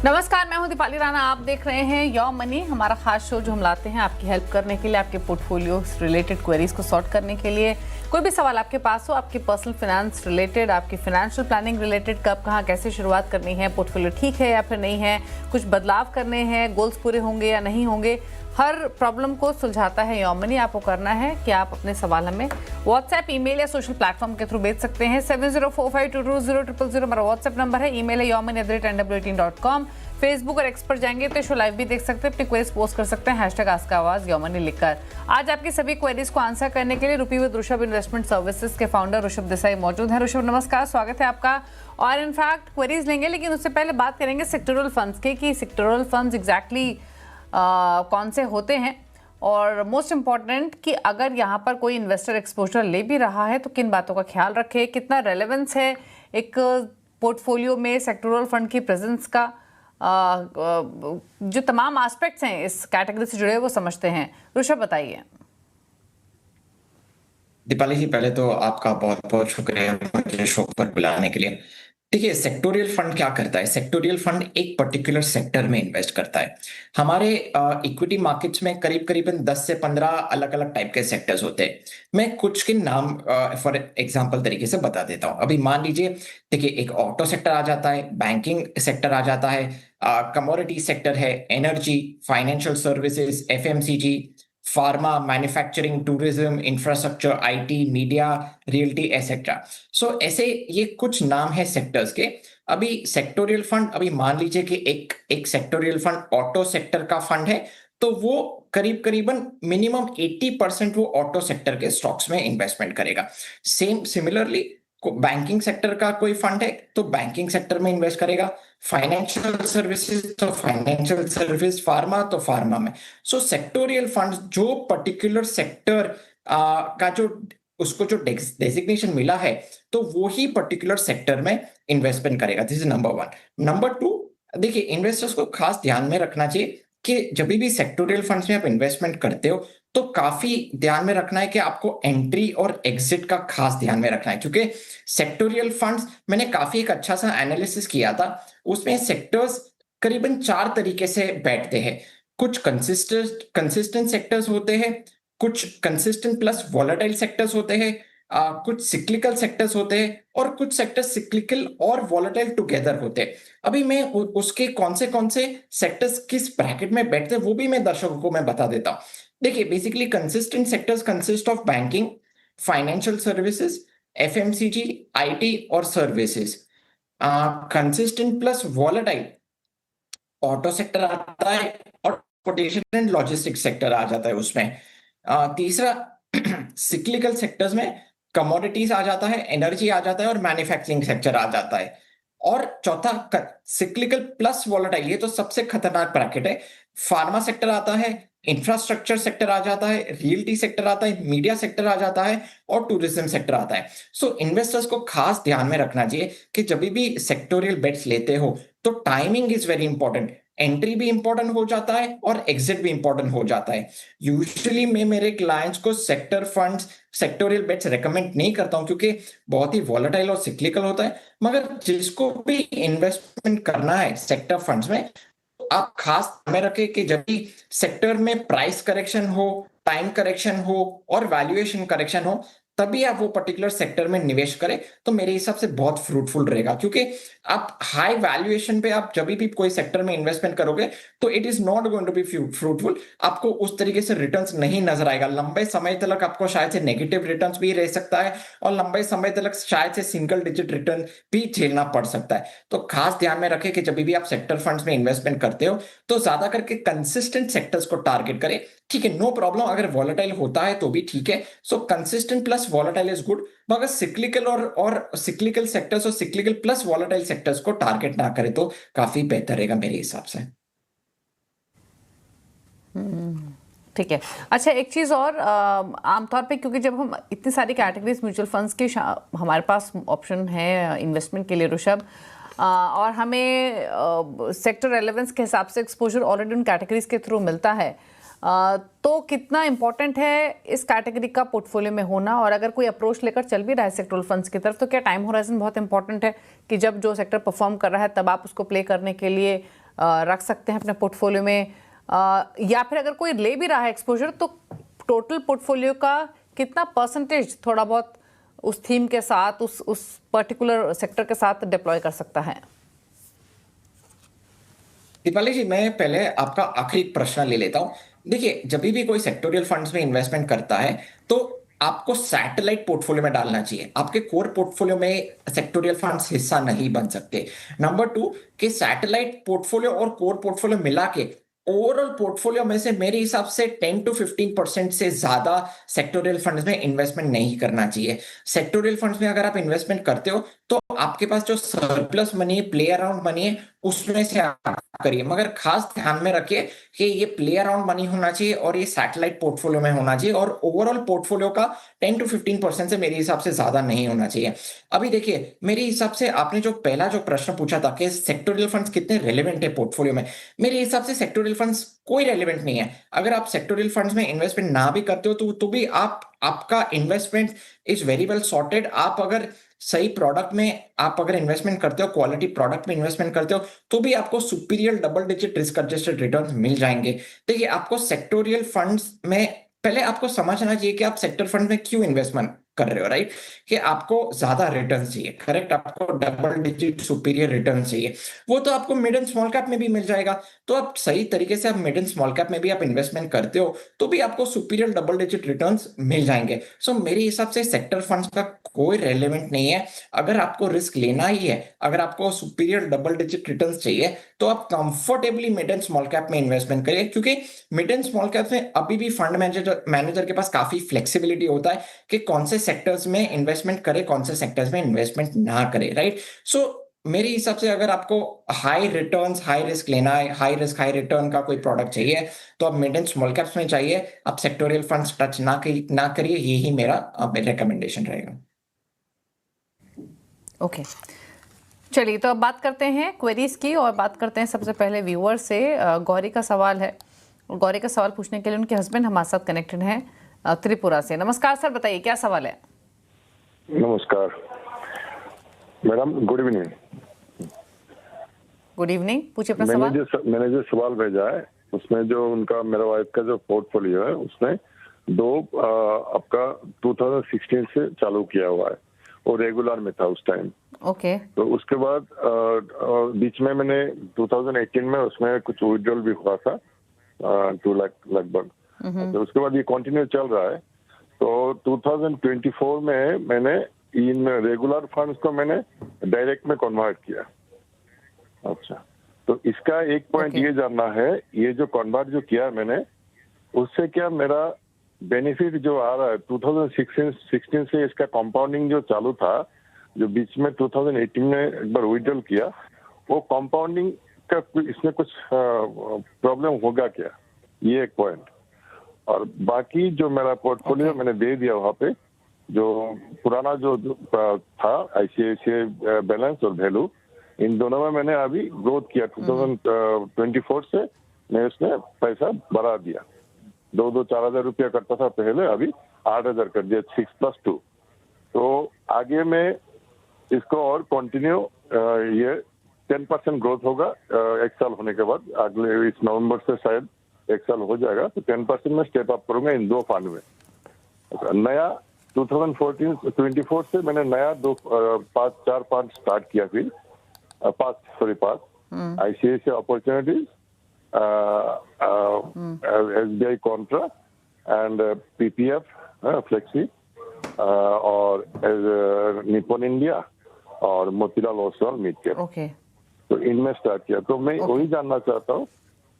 नमस्कार, मैं हूं दीपाली राणा। आप देख रहे हैं योर मनी, हमारा खास शो जो हम लाते हैं आपकी हेल्प करने के लिए, आपके पोर्टफोलियो रिलेटेड क्वेरीज को सॉर्ट करने के लिए। कोई भी सवाल आपके पास हो, आपकी पर्सनल फाइनेंस रिलेटेड, आपकी फाइनेंशियल प्लानिंग रिलेटेड, कब कहाँ कैसे शुरुआत करनी है, पोर्टफोलियो ठीक है या फिर नहीं है, कुछ बदलाव करने हैं, गोल्स पूरे होंगे या नहीं होंगे, हर प्रॉब्लम को सुलझाता है योर मनी। आपको करना है कि आप अपने सवाल हमें व्हाट्सएप, ईमेल या सोशल प्लेटफॉर्म के थ्रू भेज सकते हैं। 7045220000 हमारा व्हाट्सएप नंबर है। ईमेल है yourmoney@nw18.com। फेसबुक और एक्स पर जाएंगे तो शो लाइव भी देख सकते हैं, अपनी क्वेरीज पोस्ट कर सकते हैं #आस्क योर मनी लिखकर। आज आपकी सभी क्वेरीज को आंसर करने के लिए रुपी विद ऋषभ इन्वेस्टमेंट सर्विसेज के फाउंडर ऋषभ देसाई मौजूद हैं। ऋषभ नमस्कार, स्वागत है आपका। और इनफैक्ट क्वेरीज लेंगे, लेकिन उससे पहले बात करेंगे सेक्टोरल फंड्स के कि सेक्टोरल फंड्स एग्जैक्टली कौन से होते हैं, और मोस्ट इम्पॉर्टेंट कि अगर यहाँ पर कोई इन्वेस्टर एक्सपोजर ले भी रहा है तो किन बातों का ख्याल रखे, कितना रेलेवेंस है एक पोर्टफोलियो में सेक्टोरल फंड की प्रेजेंस का, जो तमाम एस्पेक्ट्स हैं इस कैटेगरी से जुड़े हुए वो समझते हैं। ऋषभ बताइए। दीपाली जी, पहले तो आपका बहुत बहुत शुक्रिया मुझे शो पर बुलाने के लिए। देखिए, सेक्टोरियल फंड क्या करता है? सेक्टोरियल फंड एक पर्टिकुलर सेक्टर में इन्वेस्ट करता है। हमारे इक्विटी मार्केट्स में करीबन 10 से 15 अलग अलग टाइप के सेक्टर्स होते हैं। मैं कुछ के नाम फॉर एग्जांपल तरीके से बता देता हूं। अभी मान लीजिए, देखिए, एक ऑटो सेक्टर आ जाता है, बैंकिंग सेक्टर आ जाता है, कमोडिटी सेक्टर है, energy, financial services, FMCG, pharma, manufacturing, tourism, infrastructure, IT, media, realty, etcetera. So ऐसे ये कुछ नाम है सेक्टर्स के। अभी सेक्टोरियल फंड, अभी मान लीजिए कि एक सेक्टोरियल फंड ऑटो सेक्टर का फंड है, तो वो करीबन मिनिमम 80% वो ऑटो सेक्टर के स्टॉक्स में इन्वेस्टमेंट करेगा। सिमिलरली बैंकिंग सेक्टर का कोई फंड है तो बैंकिंग सेक्टर में इन्वेस्ट करेगा, फाइनेंशियल सर्विसेज तो फाइनेंशियल सर्विस, फार्मा तो फार्मा में। सो सेक्टोरियल फंड जो पर्टिकुलर सेक्टर का जो उसको जो डेजिग्नेशन मिला है तो वो ही पर्टिकुलर सेक्टर में इन्वेस्टमेंट करेगा। This is number 1। नंबर 2, देखिए, इन्वेस्टर्स को खास ध्यान में रखना चाहिए कि जब भी सेक्टोरियल फंड्स में आप इन्वेस्टमेंट करते हो तो काफी ध्यान में रखना है कि आपको एंट्री और एग्जिट का खास ध्यान में रखना है, क्योंकि सेक्टोरियल फंड्स, मैंने काफी एक अच्छा सा एनालिसिस किया था, उसमें सेक्टर्स करीबन 4 तरीके से बैठते हैं। कुछ कंसिस्टेंट सेक्टर्स होते हैं, कुछ कंसिस्टेंट प्लस वॉलेटाइल सेक्टर्स होते हैं, कुछ सिक्लिकल सेक्टर्स होते हैं, और कुछ सेक्टर्स सिक्लिकल और वॉलेटाइल टुगेदर होते हैं। अभी मैं उसके कौन से सेक्टर्स किस ब्रैकेट में बैठते हैं वो भी मैं दर्शकों को मैं बता देता हूं। देखिए, basically consistent sectors consist of banking, financial services, FMCG, IT और services. Consistent plus volatile auto sector आता है, और ट्रांसपोर्टेशन एंड लॉजिस्टिक्स सेक्टर आ जाता है उसमें। तीसरा, सिक्लिकल सेक्टर्स में कमोडिटीज आ जाता है, एनर्जी आ जाता है और मैन्युफैक्चरिंग सेक्टर आ जाता है। और चौथा, सिक्लिकल प्लस वॉलेटाइल, ये तो सबसे खतरनाक ब्रैकेट है। फार्मा सेक्टर आता है, इंफ्रास्ट्रक्चर सेक्टर आ जाता है, रियल्टी सेक्टर आता है, मीडिया सेक्टर आ जाता है और टूरिज्म सेक्टर आता है। सो इन्वेस्टर्स को खास ध्यान में रखना चाहिए कि जब भी सेक्टोरियल बेट्स लेते हो तो timing is very important. Entry भी इंपॉर्टेंट हो जाता है और एग्जिट भी इंपॉर्टेंट हो जाता है। यूजुअली मैं मेरे क्लाइंट्स को sector funds, sectoral bets recommend नहीं करता हूं, क्योंकि बहुत ही वॉलेटाइल और सिक्लिकल होता है। मगर जिसको भी इन्वेस्टमेंट करना है सेक्टर फंड्स में, आप खास में रखें कि जब भी सेक्टर में प्राइस करेक्शन हो, टाइम करेक्शन हो और वैल्यूएशन करेक्शन हो, तभी आप वो पर्टिकुलर सेक्टर में निवेश करें तो मेरे हिसाब से बहुत फ्रूटफुल रहेगा। क्योंकि आप हाई वैल्यूएशन पे आप जब भी कोई सेक्टर में इन्वेस्टमेंट करोगे तो it is not going to be fruitful. आपको उस तरीके से रिटर्न्स नहीं नजर आएगा। लंबे समय तक आपको शायद से नेगेटिव रिटर्न्स भी रह सकता है, और लंबे समय तक शायद से सिंगल डिजिट रिटर्न भी झेलना पड़ सकता है। तो खास ध्यान में रखें कि जब भी आप सेक्टर फंड्स में इन्वेस्टमेंट करते हो तो ज्यादा करके कंसिस्टेंट सेक्टर्स को टारगेट करें। ठीक है, नो प्रॉब्लम, अगर वॉलेटाइल होता है तो भी ठीक है। सो consistent plus volatile is good, मगर सिक्लिकल और सिक्लिकल सेक्टर्स और सिक्लिकल प्लस वॉलेटाइल सेक्टर्स को टारगेट ना करें तो काफी बेहतर रहेगा मेरे हिसाब से। ठीक है। अच्छा, एक चीज़ और, आमतौर पे क्योंकि जब हम इतनी सारी कैटेगरीज म्यूचुअल फंड्स के हमारे पास ऑप्शन है इन्वेस्टमेंट के लिए ऋषभ, और हमें सेक्टर रेलेवेंस के हिसाब से एक्सपोजर ऑलरेडी उन कैटेगरीज के थ्रू मिलता है, तो कितना इंपॉर्टेंट है इस कैटेगरी का पोर्टफोलियो में होना? और अगर कोई अप्रोच लेकर चल भी रहा है सेक्टरल फंड्स की तरफ, तो क्या टाइम होराइजन बहुत इंपॉर्टेंट है कि जब जो सेक्टर परफॉर्म कर रहा है तब आप उसको प्ले करने के लिए रख सकते हैं अपने पोर्टफोलियो में, या फिर अगर कोई ले भी रहा है एक्सपोजर तो टोटल पोर्टफोलियो का कितना परसेंटेज थोड़ा बहुत उस थीम के साथ, उस पर्टिकुलर सेक्टर के साथ डिप्लॉय कर सकता है? दीपाली जी, मैं पहले आपका आखिरी प्रश्न ले लेता हूं। देखिए, जब भी कोई सेक्टोरियल फंड्स में इन्वेस्टमेंट करता है तो आपको सैटेलाइट पोर्टफोलियो में डालना चाहिए। आपके कोर पोर्टफोलियो में सेक्टोरियल फंड्स हिस्सा नहीं बन सकते। नंबर 2, कि सैटेलाइट पोर्टफोलियो और कोर पोर्टफोलियो मिला के ओवरऑल पोर्टफोलियो में से मेरे हिसाब से 10 to 15% से ज्यादा सेक्टोरियल फंड्स में इन्वेस्टमेंट नहीं करना चाहिए। सेक्टोरियल फंड्स में अगर आप इन्वेस्टमेंट करते हो तो आपके पास जो surplus money, play around money है, उसमें से आप करिए, मगर खास ध्यान में रखिए कि ये प्ले अराउंड मनी होना चाहिए और ये सैटेलाइट पोर्टफोलियो में होना चाहिए, और ओवरऑल पोर्टफोलियो का 10 to 15% से मेरे हिसाब से ज्यादा नहीं होना चाहिए। अभी देखिए, मेरे हिसाब से आपने जो पहला जो प्रश्न पूछा था कि सेक्टोरियल फंड्स कितने रेलेवेंट है पोर्टफोलियो में, मेरे हिसाब से सेक्टोरियल फंड्स कोई रेलेवेंट नहीं है। अगर आप सेक्टोरियल फंड्स में इन्वेस्टमेंट ना भी करते हो तो भी आपका investment is very well sorted. आप अगर सही प्रोडक्ट में आप अगर इन्वेस्टमेंट करते हो, क्वालिटी प्रोडक्ट में इन्वेस्टमेंट करते हो, तो भी आपको superior double digit risk adjusted returns मिल जाएंगे। देखिए, आपको सेक्टोरियल फंड्स में पहले आपको समझना चाहिए कि आप सेक्टर फंड में क्यों इन्वेस्टमेंट कर रहे हो, राइट? कि आपको ज्यादा रिटर्न चाहिए, करेक्ट? आपको डबल डिजिट सुपीरियर रिटर्न चाहिए, वो तो आपको मिड एंड स्मॉल कैप में भी मिल जाएगा। तो आप सही तरीके से आप मिड एंड स्मॉल कैप में भी आप इन्वेस्टमेंट करते हो तो भी आपको सुपीरियर डबल डिजिट रिटर्न्स मिल जाएंगे। सो मेरे हिसाब से सेक्टर फंड्स का कोई रेलेवेंट नहीं है। अगर आपको रिस्क लेना ही है, अगर आपको सुपीरियर डबल डिजिट रिटर्न्स चाहिए, तो आप comfortably mid and small cap में इन्वेस्टमेंट करिए, क्योंकि मिड एंड स्मॉल कैप में अभी भी फंड मैनेजर के पास काफी फ्लेक्सिबिलिटी होता है कि कौन से सेक्टर्स में इन्वेस्टमेंट करे, कौन से सेक्टर्स में इन्वेस्टमेंट ना करे, राइट? सो मेरे हिसाब से अगर आपको हाई रिटर्न्स हाई रिस्क लेना है, हाई रिस्क हाई रिटर्न का कोई प्रोडक्ट चाहिए, तो आप मिड एंड स्मॉल कैप्स में चाहिए, आप सेक्टोरियल फंड्स टच ना करिए। यही मेरा रिकमेंडेशन रहेगा। ओके, चलिए तो अब बात करते हैं क्वेरीज की, और बात करते हैं सबसे पहले व्यूअर से। गौरी का सवाल है, और गौरी का सवाल पूछने के लिए उनके हस्बैंड हमारे साथ कनेक्टेड हैं त्रिपुरा से। नमस्कार सर, बताइए क्या सवाल है? नमस्कार madam, good evening. Good evening, पूछिए अपना सवाल। मैंने जो सवाल भेजा है उसमें जो उनका मेरा वाइफ का जो पोर्टफोलियो है उसमें दो आपका 2016 से चालू किया हुआ है और रेगुलर में था उस टाइम। ओके। तो उसके बाद बीच में मैंने 2018 में उसमें कुछ विड्रॉल भी हुआ था 2 लाख लगभग। तो उसके बाद ये कंटिन्यू चल रहा है। तो 2024 में मैंने इन रेगुलर फंड्स को मैंने डायरेक्ट में कन्वर्ट किया। अच्छा, तो इसका एक पॉइंट ये जानना है, ये जो कन्वर्ट जो किया मैंने, उससे क्या मेरा बेनिफिट जो आ रहा है 2016 से इसका कंपाउंडिंग जो चालू था, जो बीच में 2018 में एक बार विड्रॉल किया, वो कंपाउंडिंग का इसमें कुछ प्रॉब्लम होगा क्या, ये एक पॉइंट। और बाकी जो मेरा पोर्टफोलियो मैंने दे दिया वहाँ पे, जो पुराना जो था ICICI बैलेंस और वैल्यू, इन दोनों में मैंने अभी ग्रोथ किया। 2024 से मैं उसमें पैसा बढ़ा दिया। 4,000 रुपया करता था पहले, अभी 8,000 कर दिया, 6+2। तो आगे में इसको और कंटिन्यू ये 10% ग्रोथ होगा एक साल होने के बाद। अगले इस नवंबर से शायद एक साल हो जाएगा, तो 10% में स्टेप अप करूंगा इन दो फंड में। नया 2024 से मैंने नया 4-5 स्टार्ट किया। फिर 5 ICICI opportunities, SBI Contra and PPF flexi और निपॉन इंडिया और Motilal Oswal mid cap. Okay. तो इनमें स्टार्ट किया। तो मैं वही जानना चाहता हूँ,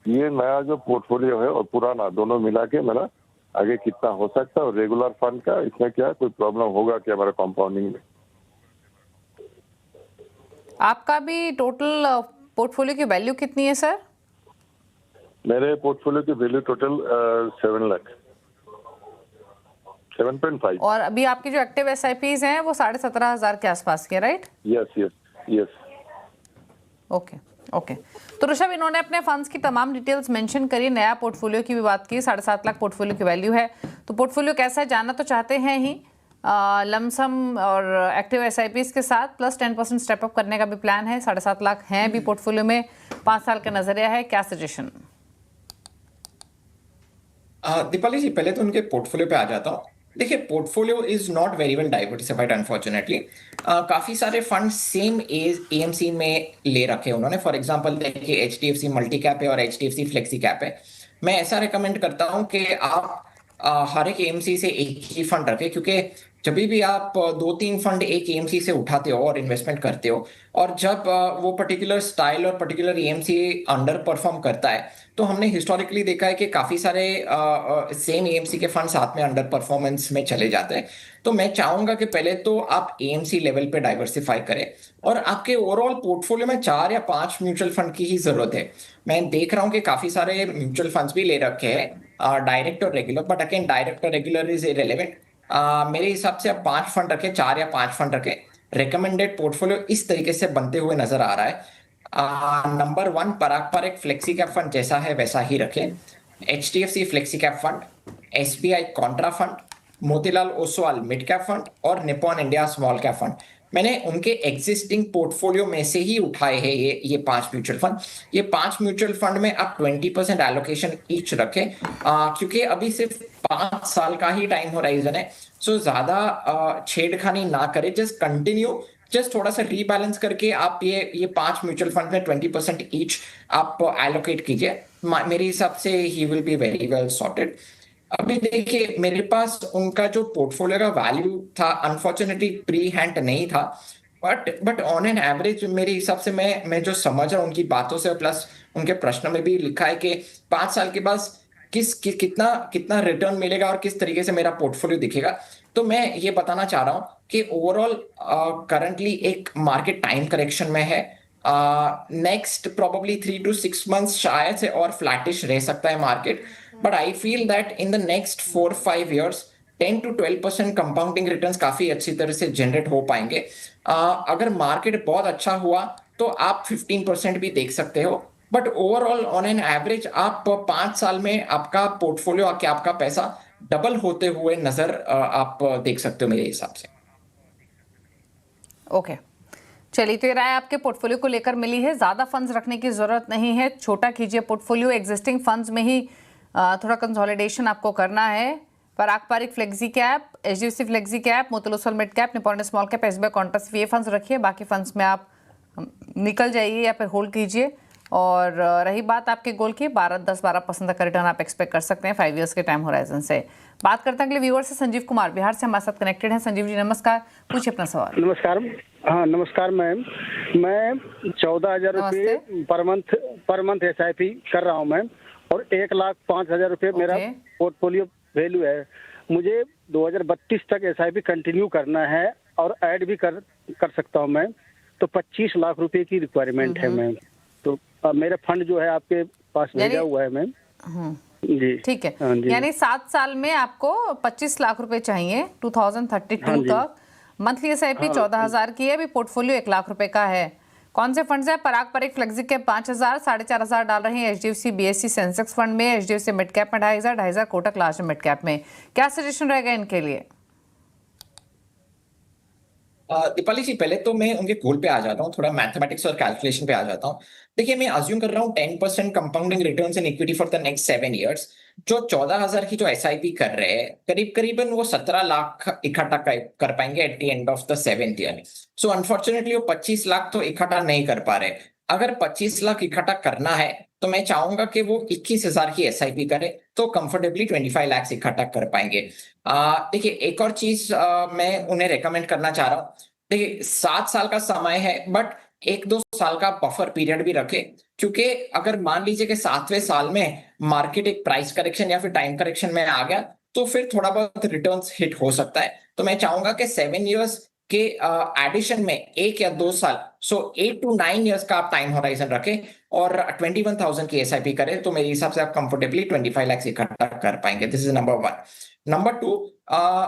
ये नया जो पोर्टफोलियो है और पुराना दोनों मिला के मेरा आगे कितना हो सकता है, और रेगुलर फंड का इसमें क्या कोई प्रॉब्लम होगा क्या मेरा कंपाउंडिंग में? आपका भी टोटल पोर्टफोलियो की वैल्यू कितनी है सर? मेरे पोर्टफोलियो की वैल्यू टोटल 7 लाख 7.5। और अभी आपकी जो एक्टिव SIPs हैं वो 17,500 के आसपास के, राइट? यस। ओके। तो ऋषभ, इन्होंने अपने फंड्स की तमाम डिटेल्स मेंशन करी, नया पोर्टफोलियो की भी बात की, 7.5 लाख पोर्टफोलियो की वैल्यू है। तो पोर्टफोलियो कैसा है जानना तो चाहते हैं ही, लमसम और एक्टिव एसआईपीज के साथ प्लस 10% स्टेप अप करने का भी प्लान है। 7.5 लाख हैं भी पोर्टफोलियो में, 5 साल का नजरिया है, क्या सजेशन? दीपाली जी, पहले तो उनके पोर्टफोलियो पे आ जाता हूँ। देखिए, portfolio is not very well diversified unfortunately. काफी सारे फंड सेम एएमसी में ले रखे हैं उन्होंने। फॉर एग्जांपल देखिए, एचडीएफसी मल्टी कैप है और एचडीएफसी फ्लेक्सी कैप है। मैं ऐसा रिकमेंड करता हूं कि आप हर एक एएमसी से एक ही फंड रखें, क्योंकि जब भी आप 2-3 फंड एक एएमसी से उठाते हो और इन्वेस्टमेंट करते हो, और जब वो पर्टिकुलर स्टाइल और पर्टिकुलर एएमसी अंडर परफॉर्म करता है, तो हमने हिस्टोरिकली देखा है कि काफी सारे सेम एएमसी के फंड साथ में अंडर परफॉर्मेंस में चले जाते हैं। तो मैं चाहूंगा कि पहले तो आप एएमसी लेवल पे डाइवर्सिफाई करें, और आपके ओवरऑल पोर्टफोलियो में 4 या 5 म्यूचुअल फंड की ही जरूरत है। मैं देख रहा हूं कि काफी सारे म्यूचुअल फंड्स भी ले रखे हैं, डायरेक्ट और रेगुलर, बट अगेन डायरेक्ट और रेगुलर इज इरेलेवेंट। मेरे हिसाब से आप 5 फंड रखें, 4 या 5 फंड रखें। रिकमेंडेड पोर्टफोलियो इस तरीके से बनते हुए नजर आ रहा है। नंबर 1, पराग पर एक फ्लेक्सी कैप फंड जैसा है वैसा ही रखें। HDFC flexi cap fund, SBI contra fund, Motilal Oswal mid cap fund और Nippon India small cap fund. मैंने उनके एग्जिस्टिंग पोर्टफोलियो में से ही उठाए हैं ये 5 म्यूचुअल फंड। ये 5 म्यूचुअल फंड में आप 20% एलोकेशन ईच रखें, क्योंकि अभी सिर्फ 5 साल का ही टाइम होराइजन है। सो ज्यादा छेड़खानी ना करें, जस्ट कंटिन्यू, जस्ट थोड़ा सा रीबैलेंस करके आप ये 5 म्यूचुअल फंड में 20% ईच आप एलोकेट कीजिए। मेरे हिसाब से he will be very well sorted. अभी देखिए, मेरे पास उनका जो पोर्टफोलियो का वैल्यू था अनफॉर्चुनेटली प्री हैंड नहीं था, बट ऑन एन एवरेज मेरे हिसाब से मैं जो समझ रहा हूँ उनकी बातों से, प्लस उनके प्रश्न में भी लिखा है कि 5 साल के बाद कितना रिटर्न मिलेगा और किस तरीके से मेरा पोर्टफोलियो दिखेगा। तो मैं ये बताना चाह रहा हूँ कि ओवरऑल करंटली एक मार्केट टाइम करेक्शन में है। नेक्स्ट प्रोबेबली 3 to 6 months शायद से और फ्लैटिश रह सकता है market, but I feel that in the next 4-5 years 10 to 12% compounding returns काफी अच्छी तरह से जनरेट हो पाएंगे। अगर मार्केट बहुत अच्छा हुआ तो आप 15% भी देख सकते हो, but overall on an average आप 5 साल में आपका पोर्टफोलियो आपका पैसा डबल होते हुए नजर आप देख सकते हो मेरे हिसाब से। ओके, चलिए, तो ये राय आपके पोर्टफोलियो को लेकर मिली है। ज्यादा फंड्स रखने की जरूरत नहीं है, छोटा कीजिए पोर्टफोलियो। एग्जिस्टिंग फंड्स में ही थोड़ा कंसोलिडेशन आपको करना है। पारंपरिक flexi cap, HDFC flexi cap, Motilal Oswal mid cap, Nippon small cap, SBI Contra, ये फंड्स रखिए। बाकी फंड्स में आप निकल जाइए या फिर होल्ड कीजिए। और रही बात आपके गोल की, 10-12% का रिटर्न आप एक्सपेक्ट कर सकते हैं 5 years के टाइम होराइजन से। बात करते हैं अगले व्यूअर से। संजीव कुमार बिहार से हमारे साथ कनेक्टेड हैं। संजीव जी नमस्कार, पूछिए अपना सवाल। नमस्कार। हाँ नमस्कार मैम, मैं 14,000 रुपये पर मंथ एसआईपी कर रहा हूँ मैम, और 1,05,000 रुपये मेरा पोर्टफोलियो वैल्यू है। मुझे 2032 तक एसआईपी कंटिन्यू करना है और ऐड भी कर सकता हूँ मैम। तो 25 लाख रुपए की रिक्वायरमेंट है मैम। तो मेरा फंड जो है आपके पास भेजा हुआ है मैम। जी ठीक है, यानी 7 साल में आपको 25 लाख रुपए चाहिए 2032 तक। मंथली एसआईपी 14,000 की है, अभी पोर्टफोलियो 1 लाख रुपए का है। कौन से फंड्स है? पराग पर एक फ्लेक्सी कैप 5,000, 4,500 डाल रहे हैं एचडीएफसी बीएससी सेंसेक्स फंड में, एचडीएफसी मिड कैप में 2,500 कोटक लार्ज मिड कैप में। क्या सजेशन रहेगा इनके लिए? दीपाली जी, पहले तो मैं उनके गोल पे आ जाता हूँ, थोड़ा मैथमेटिक्स और कैलकुलेशन पे आ जाता हूँ। देखिए, मैं अज्यूम कर रहा हूँ 10% compounding returns in equity for the next 7 years। जो 14,000 की जो एसआईपी कर रहे हैं, करीबन वो 17 लाख इकट्ठा कर पाएंगे at the end of the 7th year। So unfortunately वो 25 लाख तो इकट्ठा नहीं कर पा रहे। अगर 25 लाख इकट्ठा करना है तो मैं चाहूंगा कि वो 21,000 की एसआईपी करे, तो कंफर्टेबली 25 लाख इकट्ठा कर पाएंगे। देखिए, एक और चीज मैं उन्हें रेकमेंड करना चाह रहा हूँ। देखिए, 7 साल का समय है, बट 1-2 साल का बफर पीरियड भी रखे, क्योंकि अगर मान लीजिए कि 7वें साल में मार्केट एक प्राइस करेक्शन या फिर टाइम करेक्शन में आ गया, तो फिर थोड़ा बहुत रिटर्न्स हिट हो सकता है। तो मैं चाहूंगा कि 7 years के एडिशन में 1 या 2 साल, सो 8 to 9 years का आप टाइम होराइजन रखें और 21,000 की एसआईपी करें, तो मेरे हिसाब से आप कंफर्टेबली 25 लाख इकट्ठा कर पाएंगे। This is number 1। नंबर 2,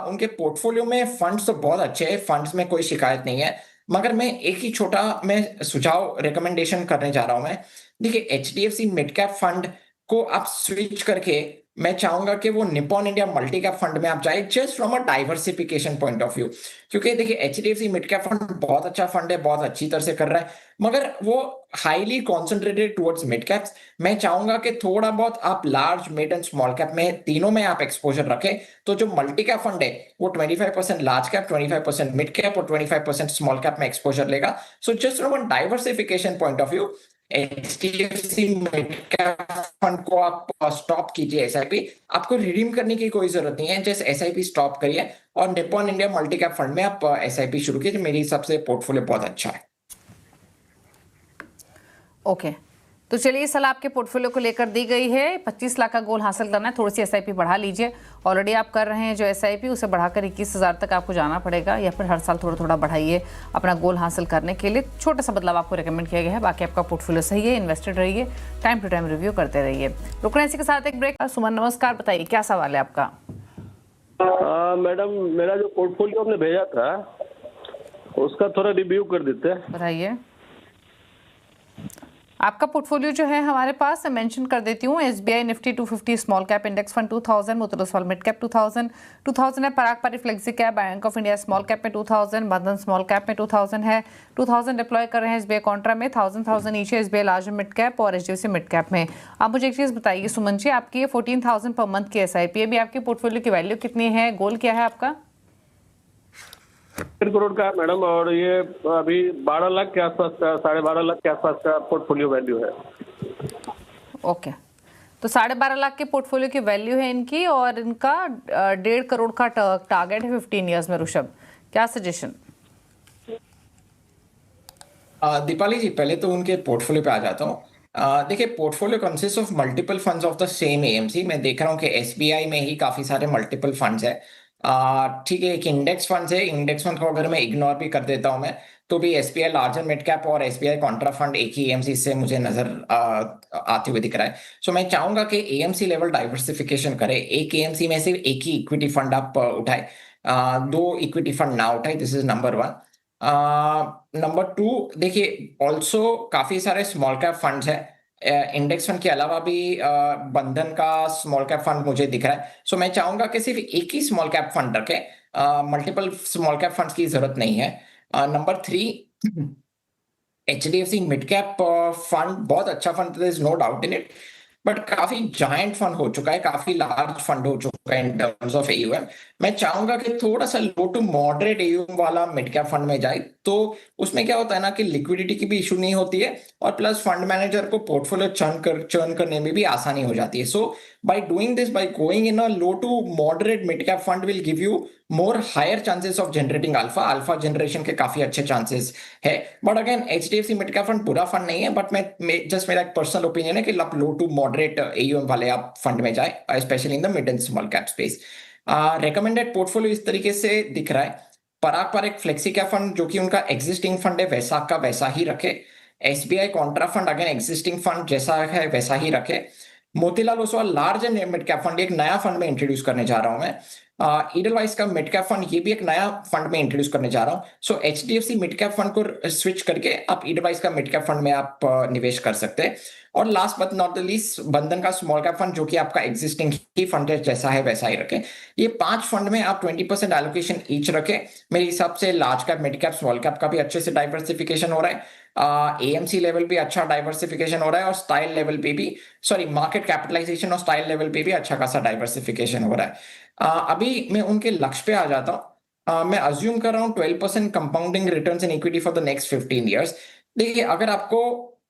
उनके पोर्टफोलियो में फंड्स तो बहुत अच्छे हैं, फंड्स में कोई शिकायत नहीं है, मगर मैं एक ही छोटा मैं सुझाव रिकमेंडेशन करने जा रहा हूं मैं। देखिए, एचडीएफसी मिड कैप फंड को आप स्विच करके मैं चाहूंगा कि वो Nippon India multi cap fund में आप जाए, just from a diversification point of view. क्योंकि देखिए एचडीएफसी मिड कैप फंड बहुत अच्छा फंड है, बहुत अच्छी तरह से कर रहा है, मगर वो highly concentrated towards mid caps. मैं चाहूंगा कि थोड़ा बहुत आप large, mid and small cap में, तीनों में आप एक्सपोजर रखें। तो जो मल्टी कैप फंड है वो 25% लार्ज कैप, 25% मिड कैप और 25% स्मॉल कैप में एक्सपोजर लेगा। So just from a diversification point of view HDFC mid cap fund को आप स्टॉप कीजिए। एसआईपी आपको रिडीम करने की कोई जरूरत नहीं है, जस्ट एसआईपी स्टॉप करिए और Nippon India multi cap fund में आप एसआईपी शुरू कीजिए। मेरे हिसाब से पोर्टफोलियो बहुत अच्छा है। ओके, तो चलिए सलाह आपके पोर्टफोलियो को लेकर दी गई है। 25 लाख का गोल हासिल करना है, थोड़ी सी एसआईपी बढ़ा लीजिए। ऑलरेडी आप कर रहे हैं जो एसआईपी, उसे बढ़ाकर 21,000 तक आपको जाना पड़ेगा, या फिर हर साल थोड़ा थोड़ा बढ़ाइए अपना गोल हासिल करने के लिए। छोटा सा बदलाव आपको रेकमेंड किया गया है, बाकी आपका पोर्टफोलियो सही है। इन्वेस्टेड रहिए, टाइम टू टाइम रिव्यू करते रहिए। रुक रहे हैं इसी के साथ एक ब्रेक। सुमन नमस्कार, बताइए क्या सवाल है आपका? मैडम, मेरा जो पोर्टफोलियो आपने भेजा था उसका थोड़ा रिव्यू कर देते हैं। बताइए। आपका पोर्टफोलियो जो है हमारे पास, मैं मेंशन कर देती हूँ। SBI Nifty 250 small cap index fund 2000, Muthoot of mid cap 2000 है। पराग पारी flexi cap bank of India small cap में 2000, बंधन स्मॉल कैप में 2000 है। 2000 डिप्लॉय कर रहे हैं एसबीआई कॉन्ट्रा में, 1000 ईच है एसबीआई लार्ज मिड कैप और एचडीएफसी मिड कैप में। आप मुझे एक चीज़ बताइए सुमन जी, आपकी ये 14,000 पर मंथ की एसआईपी, अभी आपके पोर्टफोलियो की वैल्यू कितनी है, गोल क्या है आपका? 1 करोड़ का है मैडम, और ये अभी 12 लाख के आसपास का, 12.5 लाख के आसपास का पोर्टफोलियो वैल्यू है। ओके, तो 12.5 लाख के पोर्टफोलियो की वैल्यू है इनकी, और इनका 1.5 करोड़ का टारगेट है 15 ईयर्स में। ऋषभ, क्या सजेशन? दीपाली जी, पहले तो उनके पोर्टफोलियो पे आ जाता हूँ। देखिए, portfolio consist of multiple funds of the same AMC. मैं देख रहा हूँ कि एसबीआई में ही काफी सारे मल्टीपल फंड्स है। ठीक है, एक इंडेक्स फंड है। इंडेक्स फंड को अगर मैं इग्नोर भी कर देता हूं मैं, तो भी एसबीआई लार्जर मिड कैप और एसबीआई कॉन्ट्रा फंड एक ही एएमसी से मुझे नजर आते हुए दिख रहा है। सो मैं चाहूंगा कि एएमसी लेवल डाइवर्सिफिकेशन करें। एक एएमसी में सिर्फ एक ही इक्विटी फंड आप उठाए, 2 इक्विटी फंड ना उठाए। This is number 1। नंबर 2, देखिए ऑल्सो काफी सारे स्मॉल कैप फंड्स है। इंडेक्स फंड के अलावा भी बंधन का स्मॉल कैप फंड मुझे दिख रहा है। सो मैं चाहूंगा कि सिर्फ एक ही स्मॉल कैप फंड रखें, मल्टीपल स्मॉल कैप फंड्स की जरूरत नहीं है। Number 3, HDFC mid cap fund बहुत अच्छा fund, there is no doubt in it, but काफी जायंट फंड हो चुका है, काफी लार्ज फंड हो चुका है इन टर्म्स ऑफ एयूएम। मैं चाहूंगा कि थोड़ा सा लो टू मॉडरेट एयूएम वाला मिड कैप फंड में जाए, तो उसमें क्या होता है ना कि लिक्विडिटी की भी इशू नहीं होती है, और प्लस फंड मैनेजर को पोर्टफोलियो चर्न करने में भी आसानी हो जाती है। So by doing this, by going in a low to moderate mid cap fund will give you more higher chances of generating alpha generation के काफी अच्छे चांसेस है। But again HDFC mid cap fund बुरा fund नहीं है, but मैं just मेरा एक पर्सनल ओपिनियन है कि आप लो टू मॉडरेट एयूएम वाले आप फंड में जाए, specially in the mid and small cap space. Recommended portfolio इस तरीके से दिख रहा है। पराग पर एक फ्लेक्सी कैप फंड जो कि उनका एग्जिस्टिंग फंड है वैसा का वैसा ही रखे। SBI contra fund again existing fund जैसा है वैसा ही रखे। Motilal Oswal large and mid cap fund एक नया फंड में इंट्रोड्यूस करने जा रहा हूं मैं। ईडलवाइस का मिड कैप फंड ये भी एक नया फंड में इंट्रोड्यूस करने जा रहा हूं। सो एचडीएफसी मिड कैप फंड को स्विच करके आप ईडलवाइस का मिड कैप फंड में आप निवेश कर सकते हैं। और last but not the least, बंधन का स्मॉल कैप फंड जो कि आपका एग्जिस्टिंग ही फंड है जैसा है वैसा ही रखें। ये 5 फंड में आप 20% एलोकेशन ईच रखें। मेरे हिसाब से large cap, mid cap, small cap का भी अच्छे से डाइवर्सिफिकेशन हो रहा है। एएमसी लेवल भी अच्छा डाइवर्सिफिकेशन हो रहा है, और स्टाइल लेवल पे भी, सॉरी, मार्केट कैपिटलाइजेशन और स्टाइल लेवल पे भी अच्छा खासा डाइवर्सिफिकेशन हो रहा है। अभी मैं उनके लक्ष्य पे आ जाता हूँ। मैं अज्यूम कर रहा हूँ 12% compounding returns in equity for the next 15 years. देखिए, अगर आपको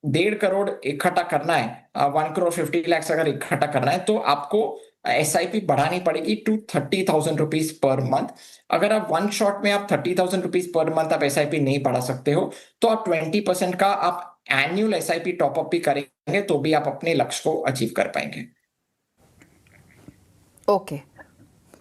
1.5 करोड़ इकट्ठा करना है, 1 करोड़ 50 लाख अगर इकट्ठा करना है, तो आपको एसआईपी बढ़ानी पड़ेगी टू 30,000 रुपीज पर मंथ। अगर आप वन शॉट में आप 30,000 रुपीज पर मंथ आप एसआईपी नहीं बढ़ा सकते हो, तो आप 20% का आप एनुअल एसआईपी टॉपअप भी करेंगे, तो भी आप अपने लक्ष्य को अचीव कर पाएंगे। ओके,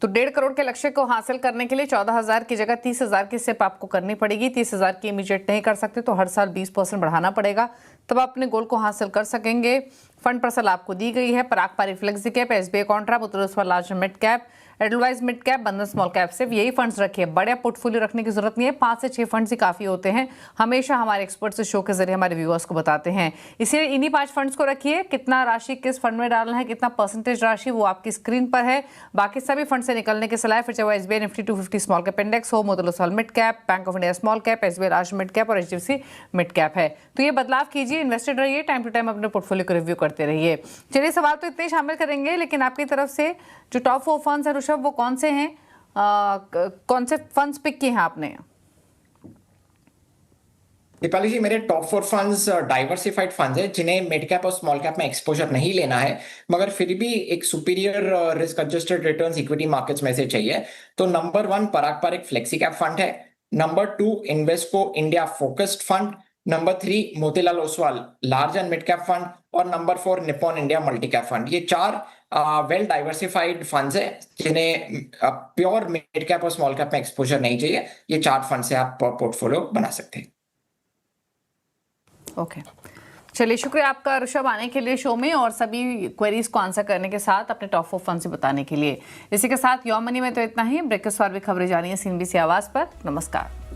तो 1.5 करोड़ के लक्ष्य को हासिल करने के लिए 14,000 की जगह 30,000 की स्टेप आपको करनी पड़ेगी। 30,000 की इमीडिएट नहीं कर सकते, तो हर साल 20% बढ़ाना पड़ेगा, तब आप अपने गोल को हासिल कर सकेंगे। फंड पर सलाह आपको दी गई है। पराग पारी flexi cap, SBI Contra, Muthoot large mid cap, Edelweiss mid cap, बंधन स्मॉल कैप, सिर्फ यही फंड्स रखिए। बड़े पोर्टफोलियो रखने की जरूरत नहीं है, 5 से 6 फंड्स ही काफी होते हैं। हमेशा हमारे एक्सपर्ट्स इस शो के जरिए हमारे व्यूअर्स को बताते हैं। इसलिए इन्हीं 5 फंड्स को रखिए। कितना राशि किस फंड में डालना है, कितना परसेंटेज राशि, वो आपकी स्क्रीन पर है। बाकी सभी फंड से निकलने की सलाह, फिर चाहे वो SBI Nifty 250 small cap index हो, Motilal Oswal mid cap, bank of India small cap, SBI large mid cap और एचडीएफसी मिड कैप है। तो ये बदलाव कीजिए, इन्वेस्टेड रहिए, टाइम टू टाइम अपने पोर्टफोलियो को रिव्यू करते रहिए। चलिए, सवाल तो इतने शामिल करेंगे, लेकिन आपकी तरफ से जो टॉप 4 फंड्स हैं ऋषभ, वो कौन से हैं? कौन से फंड्स पिक किए हैं आपने? दीपाली जी, मेरे टॉप 4 फंड्स डाइवर्सिफाइड फंड्स है, जिन्हें मिड कैप और स्मॉल कैप में एक्सपोजर नहीं लेना है, मगर फिर भी एक superior risk adjusted returns equity markets में से चाहिए। तो number 1 Parag Parekh flexi cap fund है। Number 2 Invesco India focused fund. Number 3 Motilal Oswal large and mid cap fund. और number 4 Nippon India multi cap fund. ये 4 वेल डाइवर्सिफाइड फंड्स है, जिन्हें प्योर मिड कैप और स्मॉल कैप में एक्सपोजर नहीं चाहिए। ये 4 फंड से आप पोर्टफोलियो बना सकते हैं। ओके, चलिए, शुक्रिया आपका ऋषभ आने के लिए शो में और सभी क्वेरीज को आंसर करने के साथ अपने टॉप 4 फंड से बताने के लिए। इसी के साथ योर मनी में तो इतना ही। ब्रेक के बाद भी खबरें जानिए CNBC आवाज पर। नमस्कार।